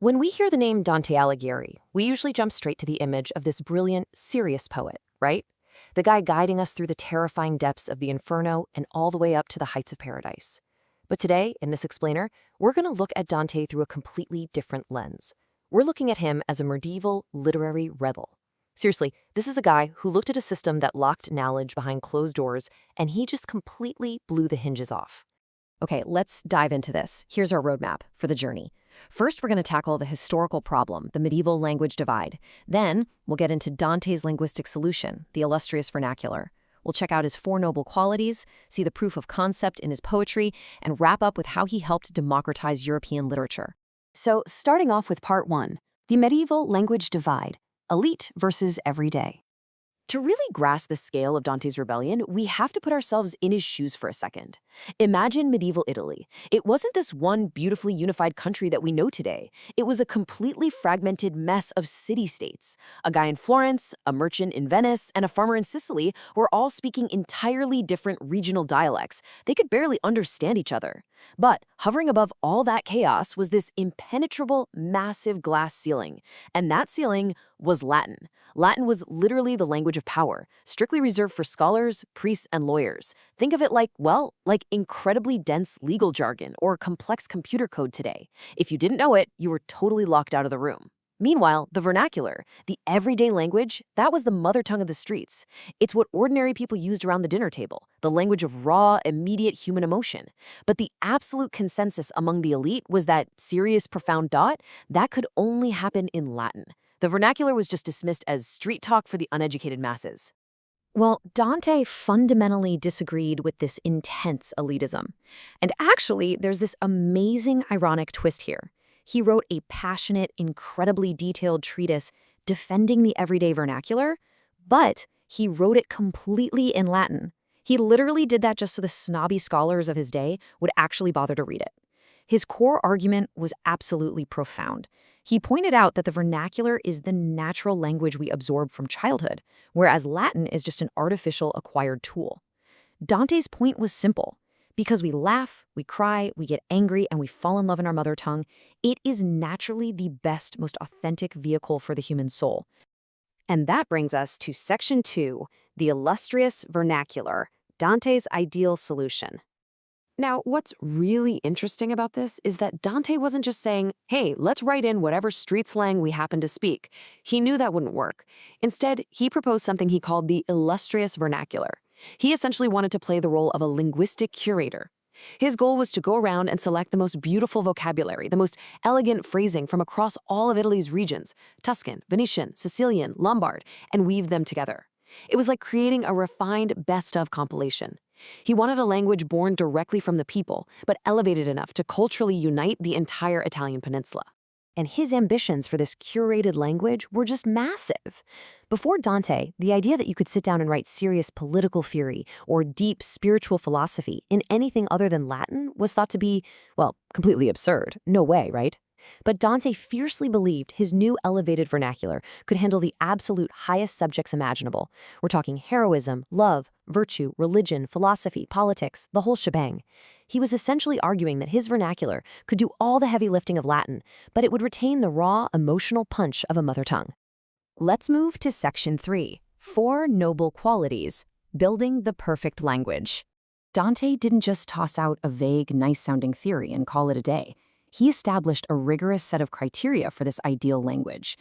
When we hear the name Dante Alighieri, we usually jump straight to the image of this brilliant, serious poet, right? The guy guiding us through the terrifying depths of the inferno and all the way up to the heights of paradise. But today, in this explainer, we're going to look at Dante through a completely different lens. We're looking at him as a medieval literary rebel. Seriously, this is a guy who looked at a system that locked knowledge behind closed doors, and he just completely blew the hinges off. Okay, let's dive into this. Here's our roadmap for the journey. First, we're going to tackle the historical problem, the medieval language divide. Then, we'll get into Dante's linguistic solution, the Illustrious Vernacular. We'll check out his four noble qualities, see the proof of concept in his poetry, and wrap up with how he helped democratize European literature. So, starting off with part 1, the medieval language divide, elite versus everyday. To really grasp the scale of Dante's rebellion, we have to put ourselves in his shoes for a second. Imagine medieval Italy. It wasn't this one beautifully unified country that we know today. It was a completely fragmented mess of city-states. A guy in Florence, a merchant in Venice, and a farmer in Sicily were all speaking entirely different regional dialects. They could barely understand each other. But hovering above all that chaos was this impenetrable, massive glass ceiling. And that ceiling was Latin. Latin was literally the language of power, strictly reserved for scholars, priests, and lawyers. Think of it like incredibly dense legal jargon or complex computer code today. If you didn't know it, you were totally locked out of the room. Meanwhile, the vernacular, the everyday language, that was the mother tongue of the streets. It's what ordinary people used around the dinner table, the language of raw, immediate human emotion. But the absolute consensus among the elite was that serious, profound that could only happen in Latin. The vernacular was just dismissed as street talk for the uneducated masses. Well, Dante fundamentally disagreed with this intense elitism. And actually, there's this amazing ironic twist here. He wrote a passionate, incredibly detailed treatise defending the everyday vernacular, but he wrote it completely in Latin. He literally did that just so the snobby scholars of his day would actually bother to read it. His core argument was absolutely profound. He pointed out that the vernacular is the natural language we absorb from childhood, whereas Latin is just an artificial acquired tool. Dante's point was simple. Because we laugh, we cry, we get angry, and we fall in love in our mother tongue, it is naturally the best, most authentic vehicle for the human soul. And that brings us to Section 2, the Illustrious Vernacular, Dante's ideal solution. Now, what's really interesting about this is that Dante wasn't just saying, hey, let's write in whatever street slang we happen to speak. He knew that wouldn't work. Instead, he proposed something he called the Illustrious Vernacular. He essentially wanted to play the role of a linguistic curator. His goal was to go around and select the most beautiful vocabulary, the most elegant phrasing from across all of Italy's regions, Tuscan, Venetian, Sicilian, Lombard, and weave them together. It was like creating a refined best-of compilation. He wanted a language born directly from the people, but elevated enough to culturally unite the entire Italian peninsula. And his ambitions for this curated language were just massive. Before Dante, the idea that you could sit down and write serious political theory or deep spiritual philosophy in anything other than Latin was thought to be, well, completely absurd. No way, right? But Dante fiercely believed his new elevated vernacular could handle the absolute highest subjects imaginable. We're talking heroism, love, virtue, religion, philosophy, politics, the whole shebang. He was essentially arguing that his vernacular could do all the heavy lifting of Latin, but it would retain the raw, emotional punch of a mother tongue. Let's move to Section 3, 4 Noble Qualities, Building the Perfect Language. Dante didn't just toss out a vague, nice-sounding theory and call it a day. He established a rigorous set of criteria for this ideal language.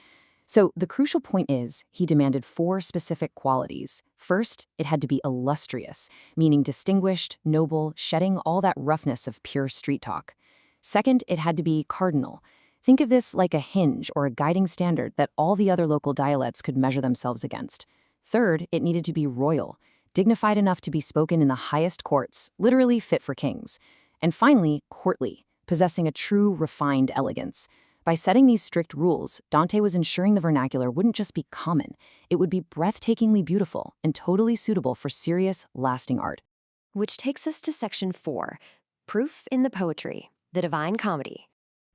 So the crucial point is, he demanded 4 specific qualities. First, it had to be illustrious, meaning distinguished, noble, shedding all that roughness of pure street talk. Second, it had to be cardinal. Think of this like a hinge or a guiding standard that all the other local dialects could measure themselves against. Third, it needed to be royal, dignified enough to be spoken in the highest courts, literally fit for kings. And finally, courtly, possessing a true, refined elegance. By setting these strict rules, Dante was ensuring the vernacular wouldn't just be common, it would be breathtakingly beautiful and totally suitable for serious, lasting art. Which takes us to Section 4, Proof in the Poetry, the Divine Comedy.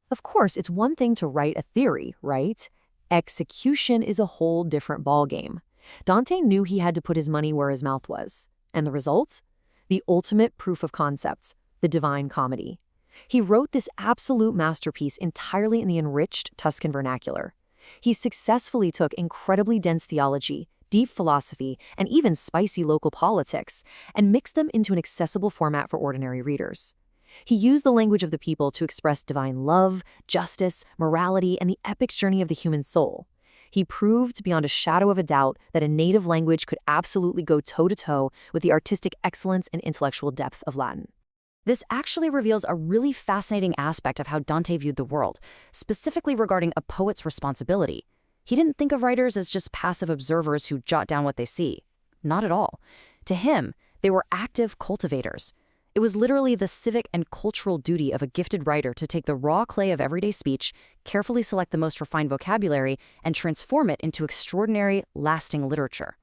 Of course, it's one thing to write a theory, right? Execution is a whole different ballgame. Dante knew he had to put his money where his mouth was. And the results? The ultimate proof of concepts, the Divine Comedy. He wrote this absolute masterpiece entirely in the enriched Tuscan vernacular. He successfully took incredibly dense theology, deep philosophy, and even spicy local politics, and mixed them into an accessible format for ordinary readers. He used the language of the people to express divine love, justice, morality, and the epic journey of the human soul. He proved beyond a shadow of a doubt that a native language could absolutely go toe-to-toe with the artistic excellence and intellectual depth of Latin. This actually reveals a really fascinating aspect of how Dante viewed the world, specifically regarding a poet's responsibility. He didn't think of writers as just passive observers who jot down what they see. Not at all. To him, they were active cultivators. It was literally the civic and cultural duty of a gifted writer to take the raw clay of everyday speech, carefully select the most refined vocabulary, and transform it into extraordinary, lasting literature.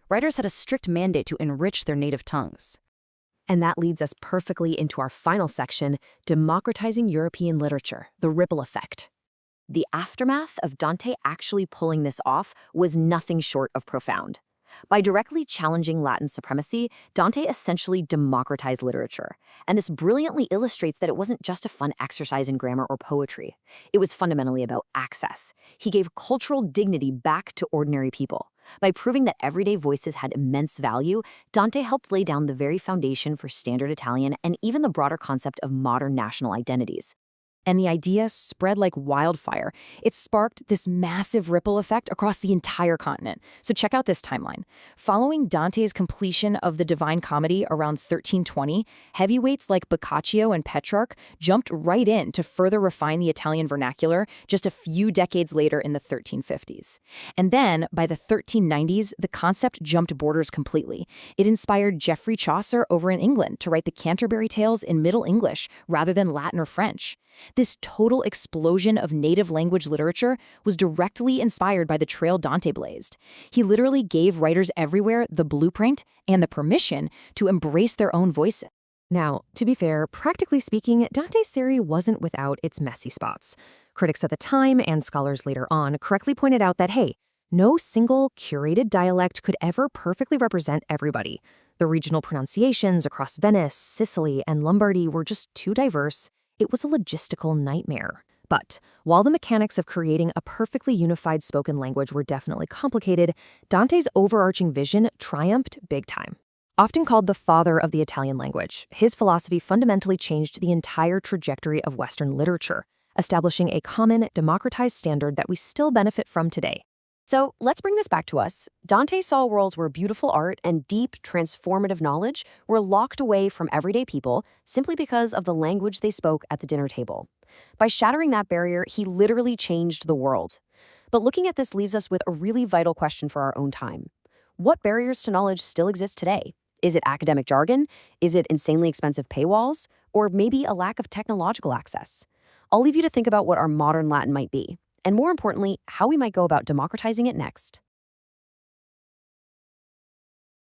Writers had a strict mandate to enrich their native tongues. And that leads us perfectly into our final section, democratizing European literature, the ripple effect. The aftermath of Dante actually pulling this off was nothing short of profound. By directly challenging Latin supremacy, Dante essentially democratized literature. And this brilliantly illustrates that it wasn't just a fun exercise in grammar or poetry. It was fundamentally about access. He gave cultural dignity back to ordinary people. By proving that everyday voices had immense value, Dante helped lay down the very foundation for standard Italian and even the broader concept of modern national identities. And the idea spread like wildfire. It sparked this massive ripple effect across the entire continent. So check out this timeline. Following Dante's completion of the Divine Comedy around 1320, heavyweights like Boccaccio and Petrarch jumped right in to further refine the Italian vernacular just a few decades later in the 1350s. And then, by the 1390s, the concept jumped borders completely. It inspired Geoffrey Chaucer over in England to write the Canterbury Tales in Middle English rather than Latin or French. This total explosion of native language literature was directly inspired by the trail Dante blazed. He literally gave writers everywhere the blueprint and the permission to embrace their own voices. Now, to be fair, practically speaking, Dante's theory wasn't without its messy spots. Critics at the time, and scholars later on, correctly pointed out that, hey, no single curated dialect could ever perfectly represent everybody. The regional pronunciations across Venice, Sicily, and Lombardy were just too diverse. It was a logistical nightmare. But while the mechanics of creating a perfectly unified spoken language were definitely complicated, Dante's overarching vision triumphed big time. Often called the father of the Italian language, his philosophy fundamentally changed the entire trajectory of Western literature, establishing a common, democratized standard that we still benefit from today. So let's bring this back to us. Dante saw worlds where beautiful art and deep, transformative knowledge were locked away from everyday people simply because of the language they spoke at the dinner table. By shattering that barrier, he literally changed the world. But looking at this leaves us with a really vital question for our own time. What barriers to knowledge still exist today? Is it academic jargon? Is it insanely expensive paywalls? Or maybe a lack of technological access? I'll leave you to think about what our modern Latin might be. And more importantly, how we might go about democratizing it next.